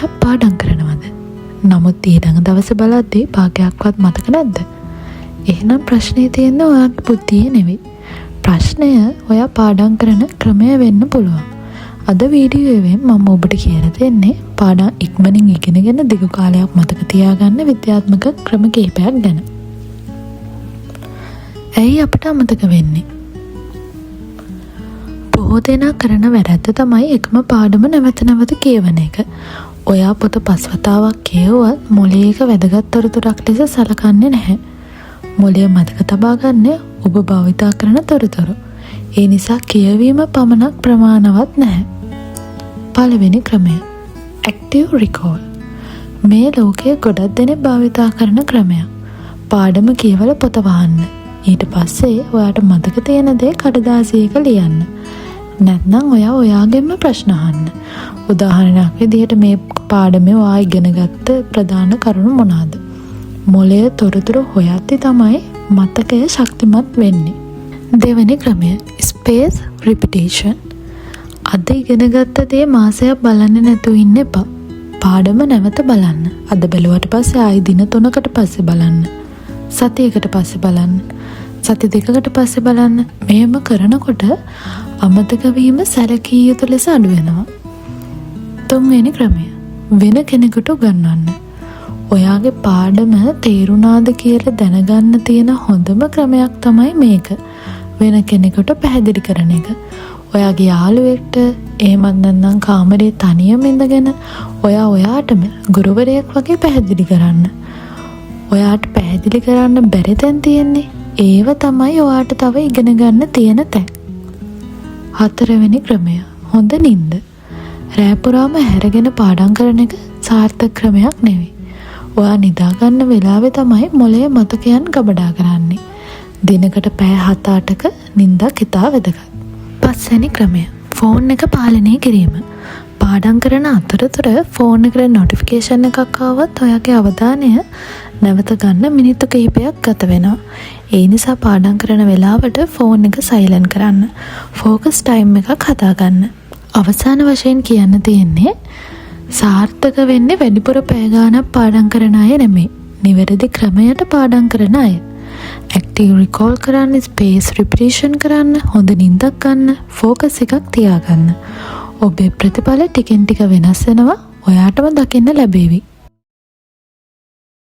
පාඩම් පාඩම් කරනවද? නමුත් ඊළඟ දවසේ බලද්දී භාගයක්වත් මතක නැද්ද? එහෙනම් ප්‍රශ්නේ තියෙන්නේ ඔයාගේ බුද්ධියේ නෙවෙයි. ප්‍රශ්නය ඔයා පාඩම් කරන ක්‍රමය වෙන්න පුළුවන්. අද වීඩියෝවෙන් මම ඔබට කියලා දෙන්නේ පාඩම් ඉක්මනින් ඉගෙනගෙන දිගු කාලයක් මතක තියාගන්න විද්‍යාත්මක ක්‍රම කිහිපයක් ගැන. ඇයි අපිට අමතක වෙන්නේ? බොහෝ දෙනා කරන වැරද්ද තමයි එකම පාඩම නැවත නැවත කියවන එක. ඔයා පොත 5 වතාවක් කියවුවත් මොළයේ එක වැදගත් තොරතුරක් ලෙස සලකන්නේ නැහැ. මොළය මතක තබා ගන්න ඔබ භාවිතා කරන තොරතුරු. ඒ නිසා කියවීම පමණක් ප්‍රමාණවත් නැහැ. පළවෙනි ක්‍රමය active recall. මේ ලෝකයේ ගොඩක් දෙනෙක් භාවිතා කරන ක්‍රමයක්. පාඩම කියවලා පොත වහන්න. ඊට පස්සේ ඔයාට මතක තියෙන දේ කඩදාසියක ලියන්න. නැත්නම් ඔයාගෙන්ම ප්‍රශ්න අහන්න. උදාහරණයක් විදිහට මේ පාඩමේ ඔයා ඉගෙනගත්ත ප්‍රධාන කරුණු මොනවාද? මොළයේ තොරතුරු හොයද්දි තමයි මතකය ශක්තිමත් වෙන්නේ. දෙවෙනි ක්‍රමය space repetition. අද ඉගෙනගත්ත දේ මාසයක් බලන්නේ නැතුව ඉන්න එපා. පාඩම නැවත බලන්න. අද බැලුවට පස්සේ ආයි දින 3කට පස්සේ බලන්න. සතියකට පස්සේ බලන්න. සති 2කට පස්සේ බලන්න. මෙහෙම කරනකොට අමතක වීම සැලකිය යුතු ලෙස අඩු වෙනවා. තුන්වෙනි ක්‍රමය වෙන කෙනෙකුට උගන්වන්න. ඔයාගේ පාඩම තේරුණාද කියලා දැනගන්න තියෙන හොඳම ක්‍රමයක් තමයි මේක. වෙන කෙනෙකුට පැහැදිලි කරන එක. ඔයාගේ යාළුවෙක්ට එහෙමත් නැත්නම් කාමරේ තනියම ඉඳගෙන ඔයාටම ගුරුවරයෙක් වගේ පැහැදිලි කරන්න. ඔයාට පැහැදිලි කරන්න බැරි තැන් තියෙන්නේ. ඒව තමයි ඔයාට තව ඉගෙන ගන්න තියෙන තැන්. හතරවෙනි ක්‍රමය හොඳ නිින්ද. රෑ පුරාම හැරගෙන පාඩම් කරන එක සාර්ථක ක්‍රමයක් නෙවෙයි. ඔයා නිදා ගන්න වෙලාවේ තමයි මොළයේ මතකයන් ගබඩා කරන්නේ. දිනකට පැය 7-8ක නිින්දක් ඉතා වැදගත්. පස්වෙනි ක්‍රමය ෆෝන් එක පාලනය කිරීම. පාඩම් කරන අතරතුර ෆෝන් එකට නොටිෆිකේෂන් එකක් ආවොත් ඔයාගේ අවධානය නැවත ගන්න මිනිත්තු කිහිපයක් ගත වෙනවා. ඒ නිසා පාඩම් කරන වෙලාවට ෆෝන් එක සයිලන්ට් කරන්න. ෆෝකස් ටයිම් එකක් හදාගන්න. අවසාන වශයෙන් කියන්න තියෙන්නේ සාර්ථක වෙන්නේ වැඩිපුර පැය ගාණක් පාඩම් කරන අය නෙමෙයි. නිවැරදි ක්‍රමයට පාඩම් කරන අය. active recall කරන්න, space repetition කරන්න, හොඳ නිින්දක් ගන්න, focus එකක් තියාගන්න. ඔබේ ප්‍රතිඵල ටිකෙන් ටික වෙනස් වෙනවා. ඔයාටම දකින්න ලැබේවි.